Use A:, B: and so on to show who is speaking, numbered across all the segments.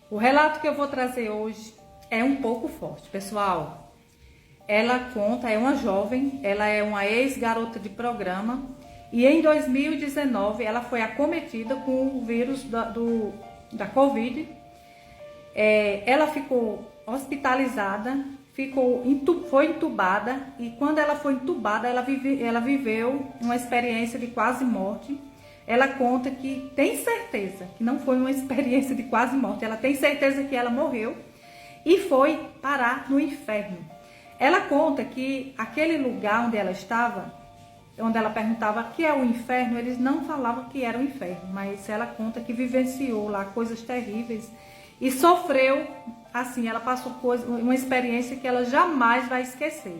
A: O relato que eu vou trazer hoje é um pouco forte, pessoal. Ela conta, é uma jovem, ela é uma ex-garota de programa e em 2019 ela foi acometida com o vírus da Covid. Ela ficou hospitalizada, foi entubada e quando ela foi entubada ela viveu uma experiência de quase morte. Ela conta que tem certeza que não foi uma experiência de quase morte, ela tem certeza que ela morreu e foi parar no inferno. Ela conta que aquele lugar onde ela estava, onde ela perguntava o que é o inferno, eles não falavam que era o inferno, mas ela conta que vivenciou lá coisas terríveis e sofreu, assim, ela passou uma experiência que ela jamais vai esquecer.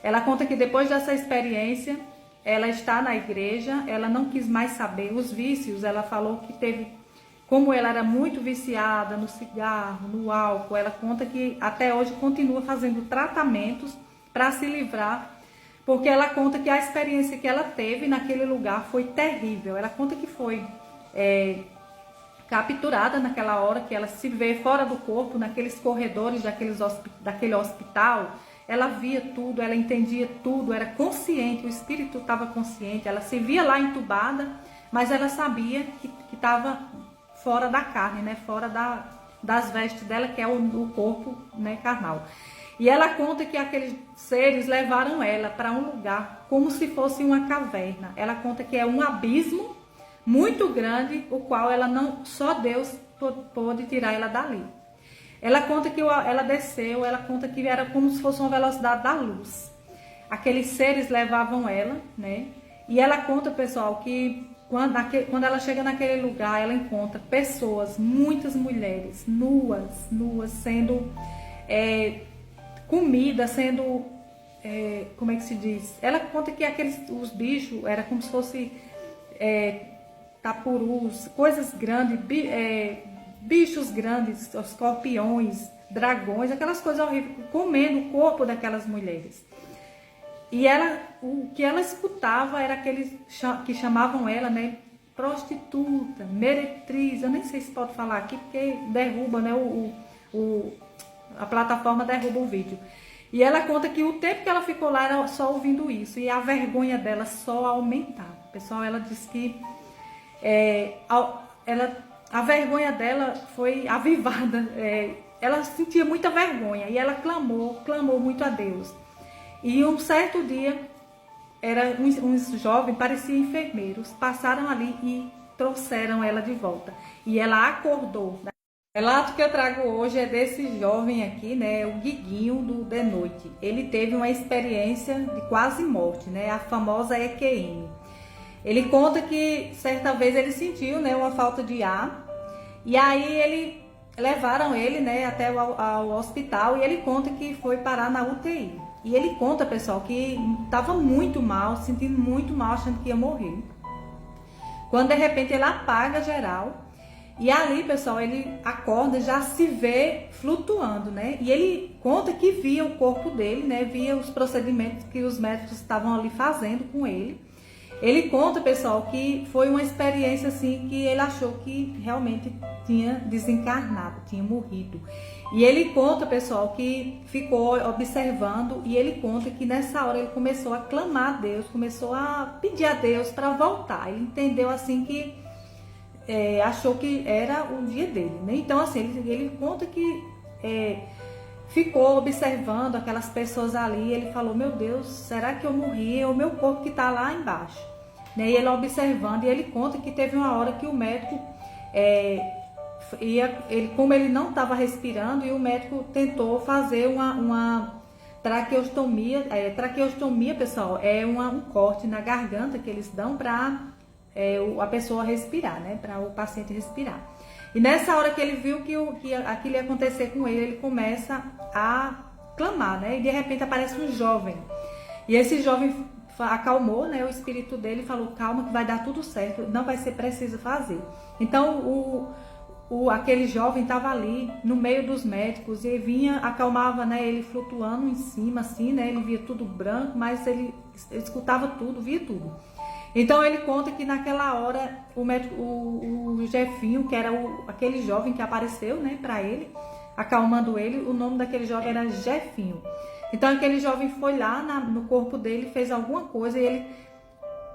A: Ela conta que depois dessa experiência, ela está na igreja, ela não quis mais saber os vícios, ela falou que teve, como ela era muito viciada no cigarro, no álcool, ela conta que até hoje continua fazendo tratamentos para se livrar, porque ela conta que a experiência que ela teve naquele lugar foi terrível. Ela conta que foi capturada naquela hora, que ela se vê fora do corpo, naqueles corredores daquele hospital. Ela via tudo, ela entendia tudo, era consciente, o espírito estava consciente, ela se via lá entubada, mas ela sabia que estava fora da carne, né? Fora das vestes dela, que é o corpo, né, carnal. E ela conta que aqueles seres levaram ela para um lugar como se fosse uma caverna. Ela conta que é um abismo muito grande, o qual só Deus pôde tirar ela dali. Ela conta que ela desceu, ela conta que era como se fosse uma velocidade da luz. Aqueles seres levavam ela, né? E ela conta, pessoal, que quando ela chega naquele lugar, ela encontra pessoas, muitas mulheres, nuas, sendo comida, sendo, como é que se diz? Ela conta que os bichos, era como se fosse tapurus, coisas grandes, bichos grandes, escorpiões, dragões, aquelas coisas horríveis, comendo o corpo daquelas mulheres. E o que ela escutava era aqueles que chamavam ela, né, prostituta, meretriz, eu nem sei se pode falar aqui, porque derruba, né, a plataforma derruba o vídeo. E ela conta que o tempo que ela ficou lá era só ouvindo isso, e a vergonha dela só aumentava. Pessoal, ela disse que a vergonha dela foi avivada, ela sentia muita vergonha e ela clamou muito a Deus. E um certo dia, uns jovens, pareciam enfermeiros, passaram ali e trouxeram ela de volta. E ela acordou. O relato que eu trago hoje é desse jovem aqui, né, o Guiguinho do De Noite. Ele teve uma experiência de quase morte, né, a famosa EQM. Ele conta que certa vez ele sentiu, né, uma falta de ar e aí levaram ele, né, até ao hospital e ele conta que foi parar na UTI. E ele conta, pessoal, que estava muito mal, sentindo muito mal, achando que ia morrer. Quando de repente ele apaga geral e ali, pessoal, ele acorda, já se vê flutuando, né? E ele conta que via o corpo dele, né, via os procedimentos que os médicos estavam ali fazendo com ele. Ele conta, pessoal, que foi uma experiência assim que ele achou que realmente tinha desencarnado, tinha morrido. E ele conta, pessoal, que ficou observando e ele conta que nessa hora ele começou a clamar a Deus, começou a pedir a Deus para voltar. Ele entendeu assim que achou que era o dia dele, né? Então, assim, ele conta que ficou observando aquelas pessoas ali, ele falou, meu Deus, será que eu morri? É o meu corpo que está lá embaixo. Né? E ele observando, e ele conta que teve uma hora que o médico, como ele não estava respirando, e o médico tentou fazer uma traqueostomia. Traqueostomia, pessoal, é um corte na garganta que eles dão para a pessoa respirar, né? Para o paciente respirar. E nessa hora que ele viu que aquilo ia acontecer com ele, ele começa a clamar, né? E de repente aparece um jovem. E esse jovem acalmou, né, o espírito dele e falou, calma que vai dar tudo certo, não vai ser preciso fazer. Então aquele jovem estava ali no meio dos médicos e acalmava, né, ele flutuando em cima assim, né? Ele via tudo branco, mas ele escutava tudo, via tudo. Então ele conta que naquela hora o médico, o Jefinho, que era aquele jovem que apareceu, né, para ele, acalmando ele, o nome daquele jovem era Jefinho. Então aquele jovem foi lá no corpo dele, fez alguma coisa e ele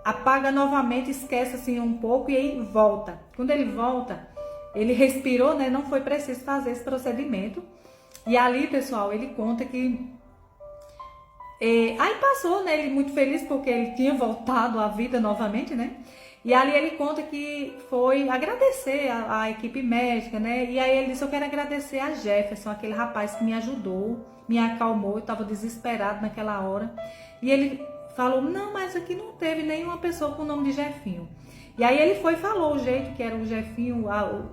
A: apaga novamente, esquece assim um pouco e aí volta. Quando ele volta, ele respirou, né, não foi preciso fazer esse procedimento. E ali, pessoal, ele conta que aí passou, né, ele muito feliz porque ele tinha voltado à vida novamente, né? E ali ele conta que foi agradecer a equipe médica, né? E aí ele disse: eu quero agradecer a Jefferson, aquele rapaz que me ajudou, me acalmou, eu estava desesperado naquela hora. E ele falou: não, mas aqui não teve nenhuma pessoa com o nome de Jefinho. E aí ele foi e falou o jeito que era o Jefinho,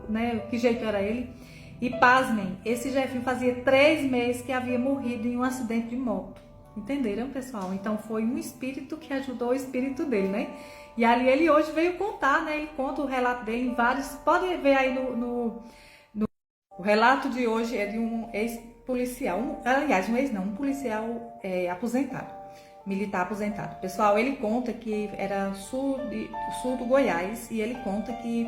A: né? Que jeito era ele. E pasmem, esse Jefinho fazia 3 meses que havia morrido em um acidente de moto. Entenderam, pessoal? Então foi um espírito que ajudou o espírito dele, né? E ali ele hoje veio contar, né? Ele conta o relato dele em vários... Podem ver aí o relato de hoje é de um ex-policial. Aliás, um ex não, um policial aposentado. Militar aposentado. Pessoal, ele conta que era sul do Goiás. E ele conta que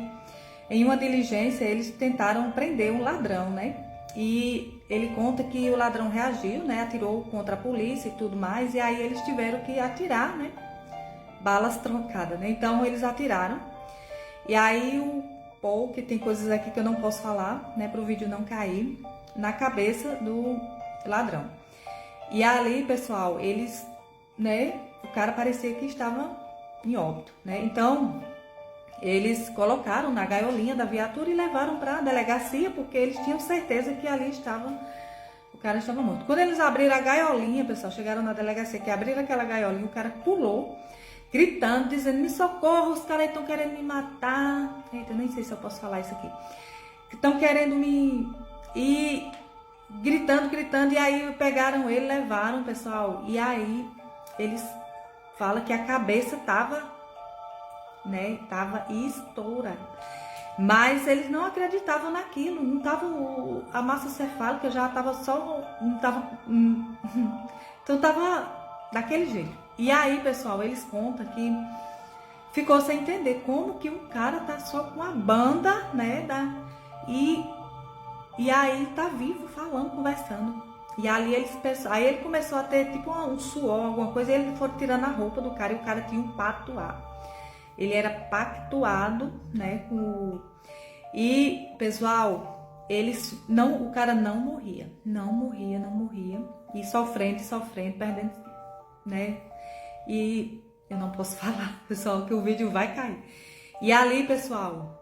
A: em uma diligência eles tentaram prender um ladrão, né? E ele conta que o ladrão reagiu, né? Atirou contra a polícia e tudo mais. E aí eles tiveram que atirar, né? Balas truncadas, né? Então eles atiraram. E aí o Paul, que tem coisas aqui que eu não posso falar, né? Para o vídeo não cair, na cabeça do ladrão. E ali, pessoal, eles, né? O cara parecia que estava em óbito, né? Então eles colocaram na gaiolinha da viatura e levaram para a delegacia, porque eles tinham certeza que ali o cara estava morto. Quando eles abriram a gaiolinha, pessoal, chegaram na delegacia, que abriram aquela gaiolinha, o cara pulou, gritando, dizendo: me socorra, os caras estão querendo me matar. Eita, eu nem sei se eu posso falar isso aqui. Estão querendo me... E gritando, e aí pegaram ele, levaram, pessoal. E aí eles falam que a cabeça estava... né, tava estourada, mas eles não acreditavam naquilo, não tava a massa cefálica, já tava só, não tava, então tava daquele jeito. E aí, pessoal, eles contam que ficou sem entender como que um cara tá só com a banda, né, e aí tá vivo, falando, conversando. E ali aí ele começou a ter tipo um suor, alguma coisa, e eles foram tirando a roupa do cara, e o cara tinha um patuá. Ele era pactuado, né, E, pessoal, o cara não morria. E sofrendo, perdendo, né? E eu não posso falar, pessoal, que o vídeo vai cair. E ali, pessoal,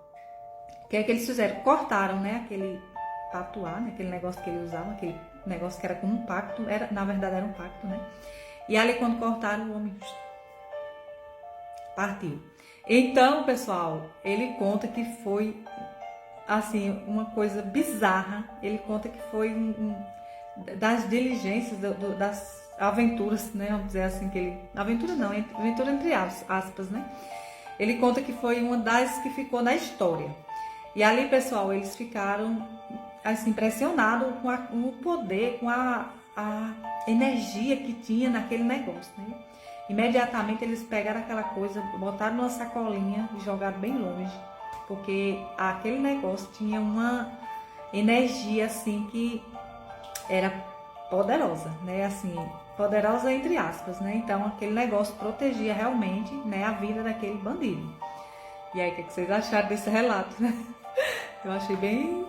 A: o que é que eles fizeram? Cortaram, né, aquele patuá, né, aquele negócio que ele usava, aquele negócio que era como um pacto, na verdade era um pacto, né? E ali, quando cortaram, o homem partiu. Então, pessoal, ele conta que foi, assim, uma coisa bizarra. Ele conta que foi das diligências, das aventuras, né? Vamos dizer assim, que ele... Aventura não, aventura entre aspas, né? Ele conta que foi uma das que ficou na história. E ali, pessoal, eles ficaram, assim, impressionados com o poder, com a energia que tinha naquele negócio, né? Imediatamente eles pegaram aquela coisa, botaram numa sacolinha e jogaram bem longe, porque aquele negócio tinha uma energia assim que era poderosa, né? Assim, poderosa entre aspas, né? Então aquele negócio protegia realmente, né, a vida daquele bandido. E aí, o que vocês acharam desse relato, né? Eu achei bem